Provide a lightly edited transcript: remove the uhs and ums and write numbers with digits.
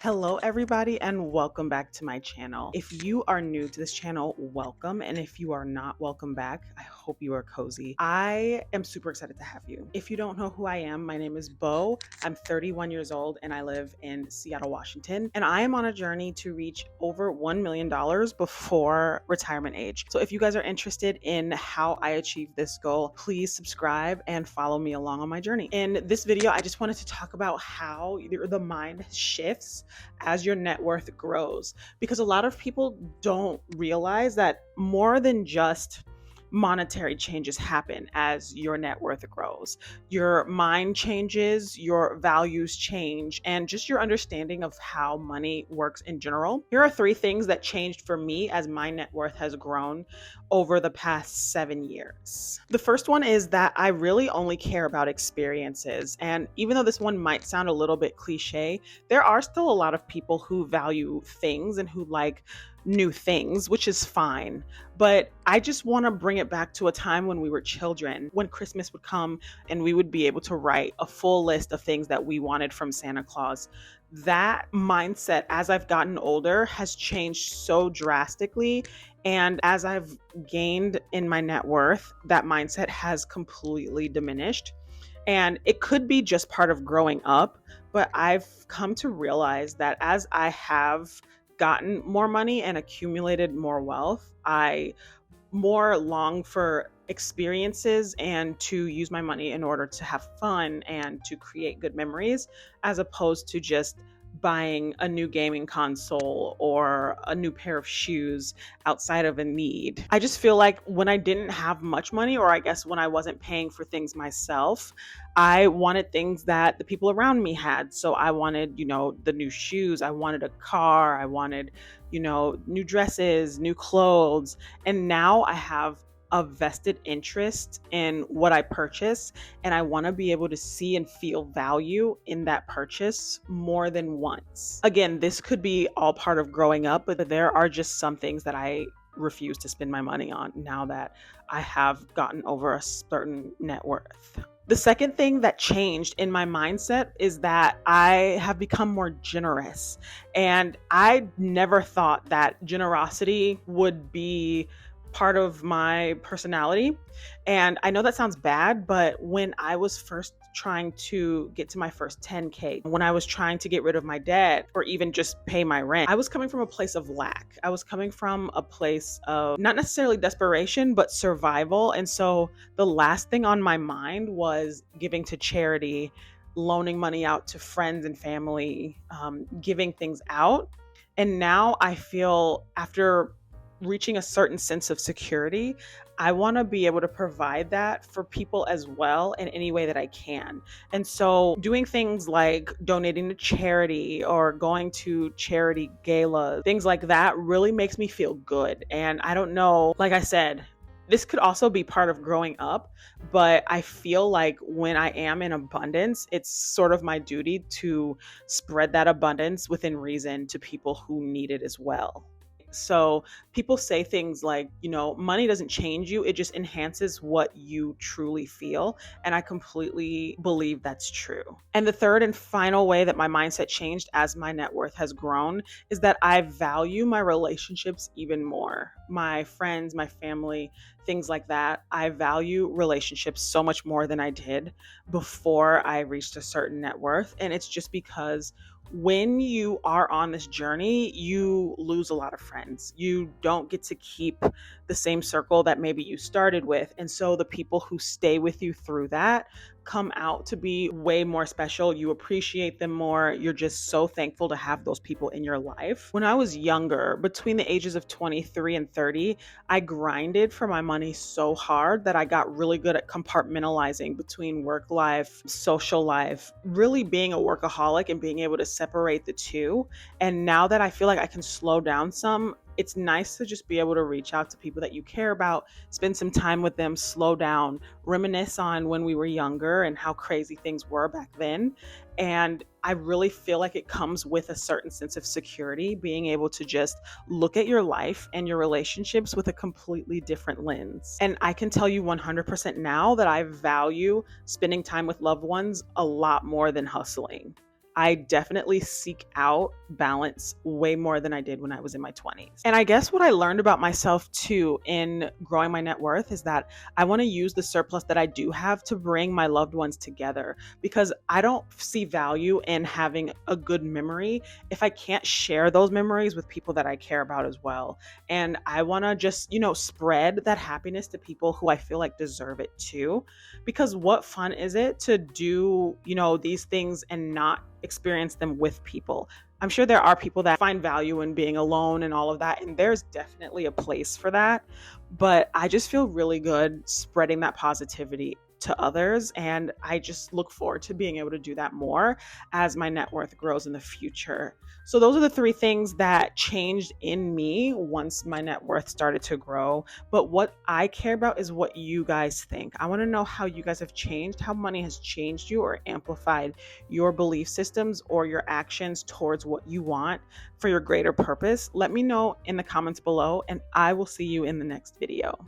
Hello everybody and welcome back to my channel. If you are new to this channel, welcome. And if you are not, welcome back. I hope you are cozy. I am super excited to have you. If you don't know who I am, my name is Bo. I'm 31 years old and I live in Seattle, Washington. And I am on a journey to reach over $1 million before retirement age. So if you guys are interested in how I achieve this goal, please subscribe and follow me along on my journey. In this video, I just wanted to talk about how the mind shifts as your net worth grows, because a lot of people don't realize that more than just monetary changes happen as your net worth grows. Your mind changes, your values change, and just your understanding of how money works in general. Here are three things that changed for me as my net worth has grown over the past 7 years. The first one is that I really only care about experiences. And even though this one might sound a little bit cliche, there are still a lot of people who value things and who like new things, which is fine. But I just want to bring it back to a time when we were children, when Christmas would come and we would be able to write a full list of things that we wanted from Santa Claus. That mindset, as I've gotten older, has changed so drastically. And as I've gained in my net worth, that mindset has completely diminished. And it could be just part of growing up, but I've come to realize that as I have gotten more money and accumulated more wealth, I more long for experiences and to use my money in order to have fun and to create good memories, as opposed to just buying a new gaming console or a new pair of shoes outside of a need. I just feel like when I didn't have much money, or I guess when I wasn't paying for things myself, I wanted things that the people around me had. So I wanted, the new shoes, I wanted a car, I wanted, new dresses, new clothes. And now I have a vested interest in what I purchase, and I want to be able to see and feel value in that purchase more than once. Again, this could be all part of growing up, but there are just some things that I refuse to spend my money on now that I have gotten over a certain net worth. The second thing that changed in my mindset is that I have become more generous. And I never thought that generosity would be part of my personality. And I know that sounds bad, but when I was first trying to get to my first 10K, when I was trying to get rid of my debt or even just pay my rent, I was coming from a place of lack. I was coming from a place of not necessarily desperation, but survival. And so the last thing on my mind was giving to charity, loaning money out to friends and family, giving things out. And now I feel, after reaching a certain sense of security, I want to be able to provide that for people as well in any way that I can. And so doing things like donating to charity or going to charity galas, things like that really makes me feel good. And I don't know, like I said, this could also be part of growing up, but I feel like when I am in abundance, it's sort of my duty to spread that abundance within reason to people who need it as well. So people say things like, money doesn't change you, it just enhances what you truly feel. And I completely believe that's true. And the third and final way that my mindset changed as my net worth has grown is that I value my relationships even more. My friends, my family, things like that. I value relationships so much more than I did before I reached a certain net worth. And it's just because when you are on this journey, you lose a lot of friends. You don't get to keep the same circle that maybe you started with. And so the people who stay with you through that come out to be way more special. You appreciate them more. You're just so thankful to have those people in your life. When I was younger, between the ages of 23 and 30, I grinded for my money so hard that I got really good at compartmentalizing between work life, social life, really being a workaholic and being able to separate the two. And now that I feel like I can slow down some, it's nice to just be able to reach out to people that you care about, spend some time with them, slow down, reminisce on when we were younger and how crazy things were back then. And I really feel like it comes with a certain sense of security, being able to just look at your life and your relationships with a completely different lens. And I can tell you 100% now that I value spending time with loved ones a lot more than hustling. I definitely seek out balance way more than I did when I was in my 20s. And I guess what I learned about myself too in growing my net worth is that I want to use the surplus that I do have to bring my loved ones together, because I don't see value in having a good memory if I can't share those memories with people that I care about as well. And I want to just, spread that happiness to people who I feel like deserve it too. Because what fun is it to do, these things and not experience them with people? I'm sure there are people that find value in being alone and all of that, and there's definitely a place for that. But I just feel really good spreading that positivity to others, and I just look forward to being able to do that more as my net worth grows in the future. So those are the three things that changed in me once my net worth started to grow. But what I care about is what you guys think. I want to know how you guys have changed, how money has changed you or amplified your belief systems or your actions towards what you want for your greater purpose. Let me know in the comments below, and I will see you in the next video.